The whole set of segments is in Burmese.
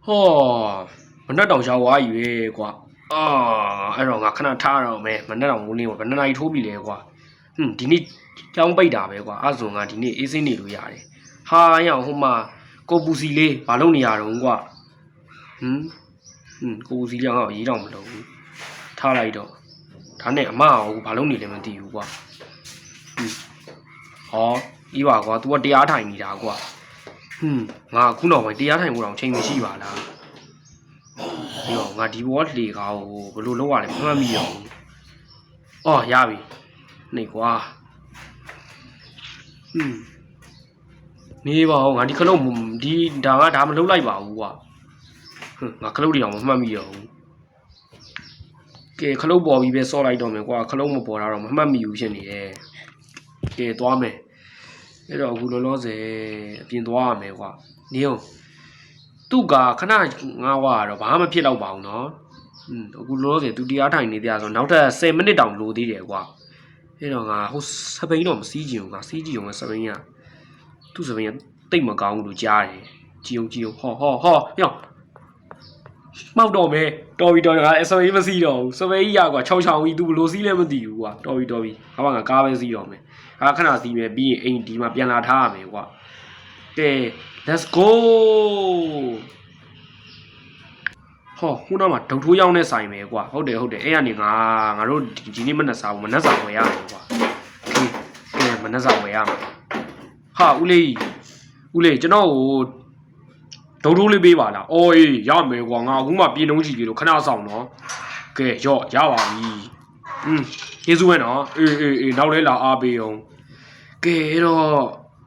ဟောမနှက်တောင်ရောက်သွားပြီပဲကွာအဲ့တော့ငါခဏထားတော့မယ်မနှက်တောင်မိုးလင်းပေါ့ဘယ်နှစ်နာရီထိုးပြီလဲကွာဒီနေ့ကြောင်းပိတ်တာပဲကွာအဲ့ဆိုငါဒီနေ့အေးစင်းနေလို့ရတယ်ဟာရအောင်ဟိုမှာကိုပူစီလေးဘာလုပ်နေရတော့ကွာကိုပူစီလေးငါ့ကိုရေးတော့မလုပ်ဘူးထားလိုက်တော့ဒါနဲ့အမအောင်ဘာလုပ်နေလဲမသိဘူးကွာဟောဤပါကွာ तू ကတရားထိုင်နေတာကွာငါခုနောက်ပိုင်းတရားထိုင်ဖို့တော့ချိန်မရှိပါလားဒီတော့ငါဒီဘောလေကားကိုဘယ်လိုလုပ်ရလဲမမှတ်မိတော့ဘူးအော်ရပြီနေကွာနေပါဦးငါဒီခလုတ်ဒီဒါကဒါမလုပ်လိုက်ပါဘူးကွာငါခလုတ်တွေတော့မမှတ်မိတော့ဘူးကဲခလုတ်ပေါ်ပြီးပဲဆော့လိုက်တော့မယ်ကွာခလုတ်မပေါ်တော့မမှတ်မိဘူးဖြစ်နေတယ်ကဲသွားမယ်အဲ့တော့အခုလောလောဆယ်အပြင်သွားရမယ်ကွာနေအောင်သူ့ကခဏငါးဝါတော့ဘာမှမဖြစ်တော့ပါဘူးနော်အခုလောလောဆယ်သူတရားထိုင်နေတရားဆိုနောက်ထပ်10မိနစ်တောင်လိုသေးတယ်ကွာအဲ့တော့ငါဟိုစပိန်တော့မစီးကြည့်ဘူးငါစီးကြည့်အောင်စပိန်ကသူ့စပိန်ကတိတ်မကောင်းဘူးလို့ကြားတယ်ကြည့်အောင်ဟောရောမောက်တော့မယ်တော်ပြီငါစပိန်မစီးတော့ဘူးစပိန်ကြီးရကွာ6ကြီးသူဘလို့စီးလဲမသိဘူးကွာတော်ပြီငါကကားပဲစီးတော့မယ်ခဏစီးမယ်ပြီးရင်အိမ်ဒီမှာပြန်လာထားရမယ်ကွာကဲ let's go ဟောခုနကဒုတ်ထိုးရောက်နေဆိုင်ပဲကွာဟုတ်တယ်အဲ့ကနေငါတို့ဒီနေ့မနှက်စားဘူးမနှက်စားဝယ်ရမယ်ကွာကဲမနှက်စားဝယ်ရမယ်ဟာဦးလေးကျွန်တော်ကိုဒုတ်ထိုးလေးပေးပါလားအော်အေးရမယ်ကွာငါအခုမှပြေလုံးကြည့်ပြီးတော့ခဏဆောင်တော့ကဲရော့ရပါပြီကျေးဇူးပဲနော်အေးနောက်လဲလာအားပေးအောင်ကဲတော့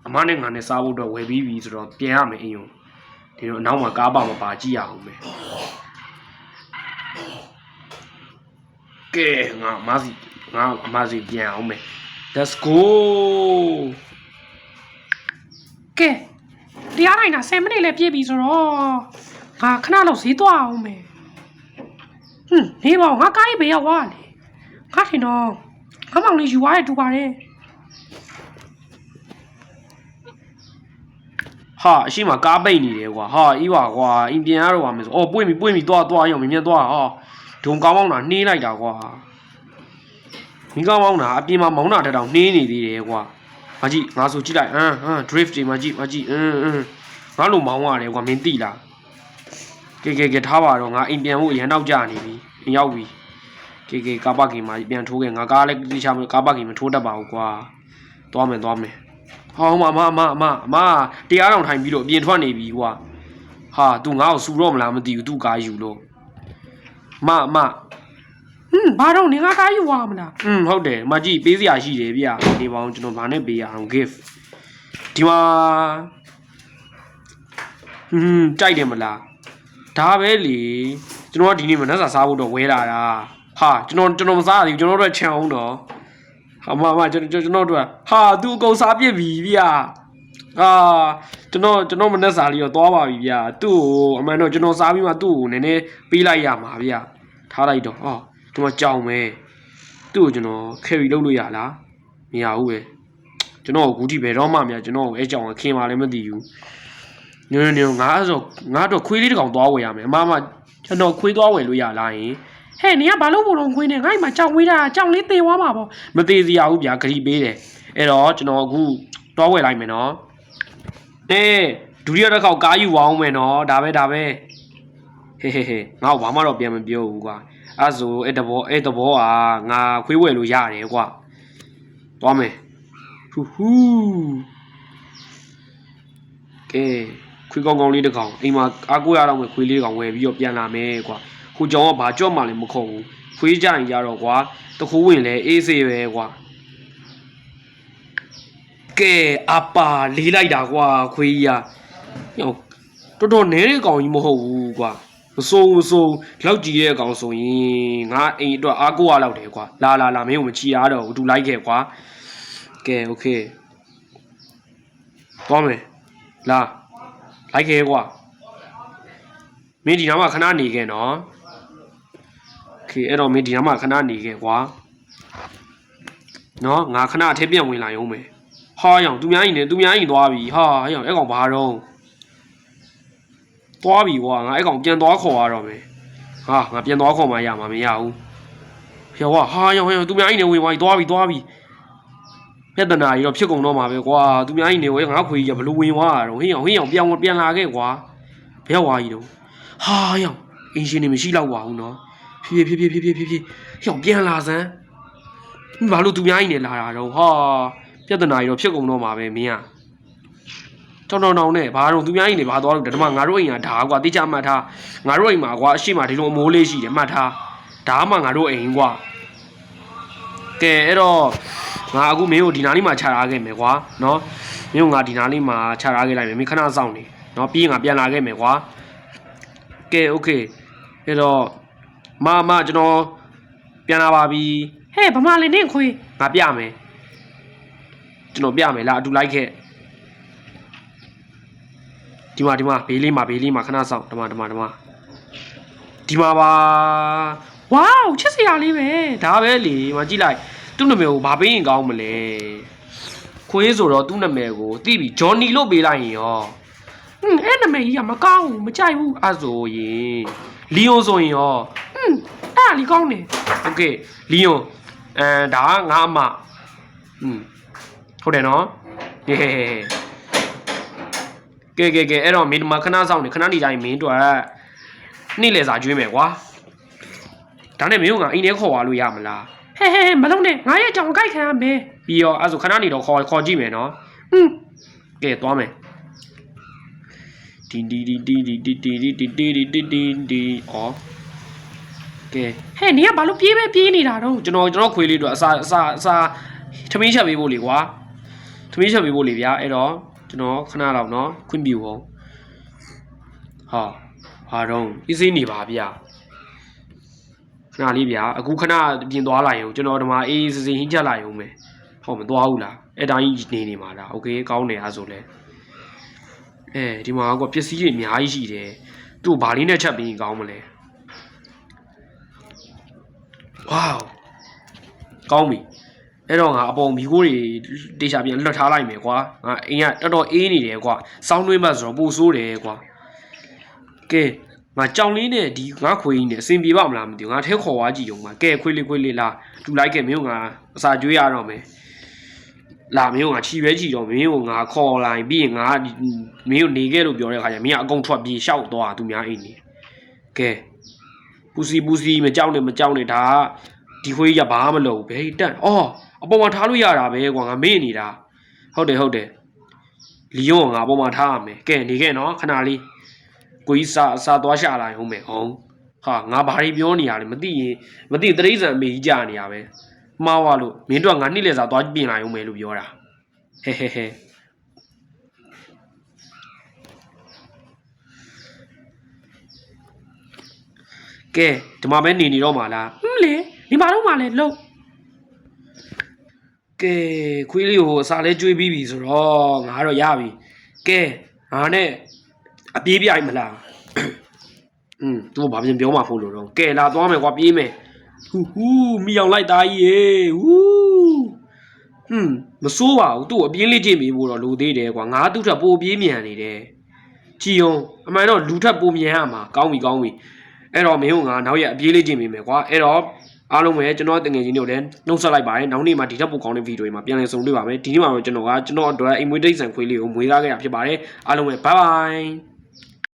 အမနဲ့ငါနဲ့စားဖို့တော့ဝယ်ပြီးပြီဆိုတော့ပြန်ရမယ်အင်းဒီတော့အနောက်မှာကားပါမပါကြည့်ရအောင်မယ်ကဲငါအမစီပြန်အောင်မယ် let's go ကဲတရားထိုင်တာ10မိနစ်လည်းပြည့်ပြီဆိုတော့ငါခဏလောက်ဈေးသွားအောင်မယ်နေပါငါကားကြီးဘေးရောက်သွားလေငါထင်တော့ငါမောင်လေးယူသွားတဲ့တူပါတယ်ဟာအရှိမကားပိတ်နေတယ်ကွာဟာဤပါကွာအိမ်ပြန်ရတော့ပါမယ်ဆိုအော်ပွင့်ပြီသွားရောမြင်သွားဟာဒုံကောင်းမောင်းတာနှေးလိုက်တာကွာမိကောင်းမောင်းတာအပြင်မှာမောင်းတာတက်တော့နှေးနေသေးတယ်ကွာမကြည့်ငါဆိုကြည့်လိုက်drift တွေမကြည့်ငါလိုမောင်းရတယ်ကွာမင်းသိလားကဲထားပါတော့ငါအိမ်ပြန်ဖို့အရန်တော့ကြာနေပြီအိမ်ရောက်ပြီကဲကားပါကင်မှာပြန်ထိုးခဲ့ငါကားလည်းတိချမကားပါကင်မထိုးတတ်ပါဘူးကွာသွားမယ်ဟောမတရားတော်ထိုင်ပြီးတော့အပြင်ထွက်နေပြီကွာဟာ तू ငါ့ကိုစူတော့မလားမသိဘူး तू ကားယူလို့ဘာတော့နေငါကားယူသွားမလားဟုတ်တယ်မကြည့်ပေးစရာရှိတယ်ဗျာဒီပေါင်းကျွန်တော်ဗာနဲ့ပေးရအောင် gift ဒီမှာကြိုက်တယ်မလားဒါပဲလေကျွန်တော်ကဒီနေ့မနှက်စာစားဖို့တော့ဝဲလာတာဟာကျွန်တော်မစားသေးဘူးကျွန်တော်တို့ချန်အောင်တော့ဟာကျွန်တော်တို့ဟာ तू အကုန်စားပြစ်ပြီဗျာကျွန်တော်မနှက်စာလေးတော့သွားပါပြီဗျာသူ့ကိုအမှန်တော့ကျွန်တော်စားပြီးမှသူ့ကိုနည်းနည်းပေးလိုက်ရမှာဗျာထားလိုက်တော့ဒီမှာကြောင်ပဲသူ့ကိုကျွန်တော် carry လုပ်လို့ရလားမရဘူးပဲကျွန်တော်အခုထိပဲတော့မှမြကျွန်တော်အဲ့ကြောင်ခင်ပါလည်းမသိဘူးညငါတော့ခွေးလေးတစ်ကောင်သွားဝယ်ရမယ်အမကျွန်တော်ခွေးသွားဝယ်လို့ရလားယင်ဟဲ့နေကဘာလို့ဘုံလုံးခွေးနေငါ့မှာကြောင်ဝေးတာကြောင်လေးသေသွားမှာပေါ့မသေးစရာဘူးဗျာဂရီပေးတယ်အဲ့တော့ကျွန်တော်အခုသွားဝယ်လိုက်မယ်နော်ဒုတိယတစ်ခေါက်ကားယူအောင်မယ်နော်ဒါပဲဟေးငါ့ဘာမှတော့ပြန်မပြောဘူးကွာအဲ့ဆိုအဲ့တဘောငါခွေးဝယ်လို့ရတယ်ကွာသွားမယ်ဟူးကဲခွေးကောင်းလေးတစ်ကောင်အိမ်မှာအားကိုးရတော့မယ်ခွေးလေးတစ်ကောင်ဝယ်ပြီးတော့ပြန်လာမယ်ကွာခုကြောင်ကဘာကြော့မှလည်းမခေါ်ဘူးခွေးကြရင်ကြတော့ကွာတခိုးဝင်လဲအေးစေးပဲကွာကဲအပါလေးလိုက်တာကွာခွေးကြီးတော်တော်နဲတဲ့ကောင်ကြီးမဟုတ်ဘူးကွာမစိုးလောက်ကြည့်ရဲ့ကောင်ဆိုရင်ငါအိမ်အတွက်အားကိုးရလောက်တယ်ကွာလာမင်းကိုမချီရတော့ဘူးသူလိုက်ခဲ့ကွာကဲโอเคသွားမယ်လာလိုက်ခဲ့ကွာမင်းဒီနားမှာခဏနေခဲ့နော်โอเคအဲ့တော့မင်းဒီနားမှာခဏနေခဲ့ကွာနော်ငါခဏအထက်ပြန်ဝင်လာရုံပဲဟာရောင်သူများရင်သွားပြီဟာရောင်အဲ့ကောင်ဘာတော့ သွားပြီကွာငါအဲ့ကောင်ပြန်သွားခေါ်ရတော့မယ်ဟာငါပြန်သွားခေါ်မှရမှာမရဘူးဖျော်ဟာရောသူများအိမ်နေဝင်သွားပြီပြဿနာကြီးတော့ဖြစ်ကုန်တော့မှာပဲကွာသူများအိမ်နေဝဲငါခွေကြီးကဘလို့ဝင်သွားတာတော့ဟင်းအောင်ပြန်လာခဲ့ကွာဘယ်ရောက်သွားကြီးတော့ဟာရောအင်ရှင်နေမရှိတော့ပါဘူးနော်ဖြည်းရောပြန်လာစမ်းဘာလို့သူများအိမ်နေလာတာတော့ဟာပြဿနာကြီးတော့ဖြစ်ကုန်တော့မှာပဲမင်းကတောင်းနဲ့ဘာတော့သူများအိမ်နေဘာသွားလို့ဓမ္မငါတို့အိမ်ကဓာကွာတိကျမှတ်ထားငါတို့အိမ်မှာကွာအရှိမဒီလိုအမိုးလေးရှိတယ်မှတ်ထားဓာမှငါတို့အိမ်ကွာကဲအဲ့တော့ငါအခုမင်းကိုဒီနားလေးမှာခြာထားခဲ့မယ်ကွာနော်မင်းကငါဒီနားလေးမှာခြာထားခဲ့လိုက်မယ်မင်းခဏစောင့်နေနော်ပြီးရင်ငါပြန်လာခဲ့မယ်ကွာကဲโอเคအဲ့တော့မကျွန်တော်ပြန်လာပါပြီဟဲ့ဗမာလေးနဲ့ခွေငါပြမယ်ကျွန်တော်ပြမယ်လားအတူလိုက်ခဲ့ဒီမှာဘေးလေးမှာခဏစောင့်ဒီမှာပါဝေါချစ်စရာလေးပဲဒါပဲလေမကြည့်လိုက်သူ့နာမည်ကိုဘာပေးရင်ကောင်းမလဲခွေးဆိုတော့သူ့နာမည်ကိုသိပြီဂျော်နီလို့ပေးလိုက်ရင်ရောအဲ့နာမည်ကြီးကမကောင်းဘူးမကြိုက်ဘူးအဲ့ဆိုရင်လီယွန်ဆိုရင်ရောအဲ့လီကောင်းတယ်โอเคလီယွန်ဒါကငါအမဟုတ်တယ်နော်ဟေးကဲအဲ့တော့မင်းဒီမှာခဏဆောင်နေခဏနေကြရင်မင်းတို့ကနေ့လေစာကျွေးမယ်ကွာဒါနဲ့မင်းကအိမ်ထဲခေါ်သွားလို့ရမလားဟဲ့မလုံးနဲ့ငါရဲ့အကြောင်းကိုက်ခံရမယ်ပြီးရောအဲ့ဆိုခဏနေတော့ခေါ်ကြည့်မယ်နော်ကဲသွားမယ်ဒီအော်ကဲဟဲ့နင်ကဘာလို့ပြေးနေတာတော့ကျွန်တော်ခွေးလေးတို့အစာထမင်းချက်ပေးဖို့လေကွာထမင်းချက်ပေးဖို့လေဗျာအဲ့တော့ကျွန်တော်ခဏလောက်နော်ခွင့်ပြုအောင်ဟာတော့အေးစေးနေပါဗျာခဏလေးဗျာအခုခဏပြင်သွားလိုက်အောင်ကျွန်တော်ဒီမှာအေးစေးဟင်းချက်လိုက်အောင်မယ်ဟုတ်မသွားဘူးလားအဲ့တိုင်းနေမှာလားโอเคကောင်းတယ်အဲ့ဆိုလဲဒီမှာကွာပစ္စည်းတွေအများကြီးရှိတယ်သူ့ဘာလေးနဲ့ချက်ပြီးကောင်းမလဲဝေါကောင်းပြီအဲ့တော့ငါအပေါ်မီကိုတွေတေချာပြန်လွတ်ထားလိုက်မယ်ကွာငါအိမ်ကတော်တော်အေးနေတယ်ကွာစောင်းနှွေးမှဆိုတော့ပိုဆိုးတယ်ကွာကဲငါကြောင်လေးနဲ့ဒီငါခွေးကြီးနဲ့အစင်ပြေပါမလားမသိဘူးငါထဲခေါ်သွားကြည့်အောင်ပါကဲခွေးလေးလားတူလိုက်ခဲ့မင်းကငါအစာကျွေးရတော့မယ်လာမင်းကငါချီပဲချီတော့မင်းကငါခေါ်လိုက်ပြီးရင်ငါမင်းကိုနေခဲ့လို့ပြောတဲ့ခါကျမင်းကအကုန်ထွက်ပြေးရှောက်သွားသူများအိမ်နေကဲပူစီမကြောက်နဲ့ဒါဒီခွေးကြီးကဘာမှမလုပ်ဘူးဘယ်တန့်အော်အပေါ်မှာထားလို့ရတာပဲကွာငါမေ့နေတာဟုတ်တယ်လီယွန်ကငါအပေါ်မှာထားရမယ်ကဲနေခဲ့နော်ခဏလေးကိုကြီးစာသွားရှာလိုက်ဟုတ်မယ်ဟုတ်ဟာငါဘာတွေပြောနေရလဲမသိတရိษံအမေကြီးကြာနေရပဲမှားသွားလို့မင်းတို့ကငါနှိလက်စာသွားပြင်လိုက်အောင်မယ်လို့ပြောတာဟဲကဲဒီမှာပဲနေတော့မှာလားလေဒီမှာတော့မှလဲလုံကဲခွေးလေးကိုအစာလဲကျွေးပြီးပြီဆိုတော့ငါတော့ရပြီကဲငါနဲ့အပြေးပြိုင်မလားသူကဘာပြန်ပြောမှဖို့လို့တော့ကဲလာသွားမယ်ကွာပြေးမယ်ဟူမိအောင်လိုက်သားကြီးရေမစိုးပါဘူးသူ့အပြင်းလေးကြည့်မိဖို့တော့လိုသေးတယ်ကွာငါသူ့ထက်ပိုပြေးမြန်နေတယ်ကြည်အောင်အမှန်တော့လူထက်ပိုမြန်ရမှာကောင်းပြီအဲ့တော့မင်းကငါနောက်ရအပြေးလေးကြည့်မိမယ်ကွာအဲ့တော့အားလုံးပဲကျွန်တော်တငယ်ချင်းတို့လည်းနှုတ်ဆက်လိုက်ပါတယ်နောက်နေ့မှာဒီထက်ပိုကောင်းတဲ့ဗီဒီယိုတွေမှာပြန်လည်ဆုံတွေ့ပါမယ်ဒီနေ့မှာတော့ကျွန်တော်အတွက်အိမ်မွေးတိတ်ဆန်ခွေးလေးကိုမွေးထားခဲ့တာဖြစ်ပါတယ်အားလုံးပဲဘိုင်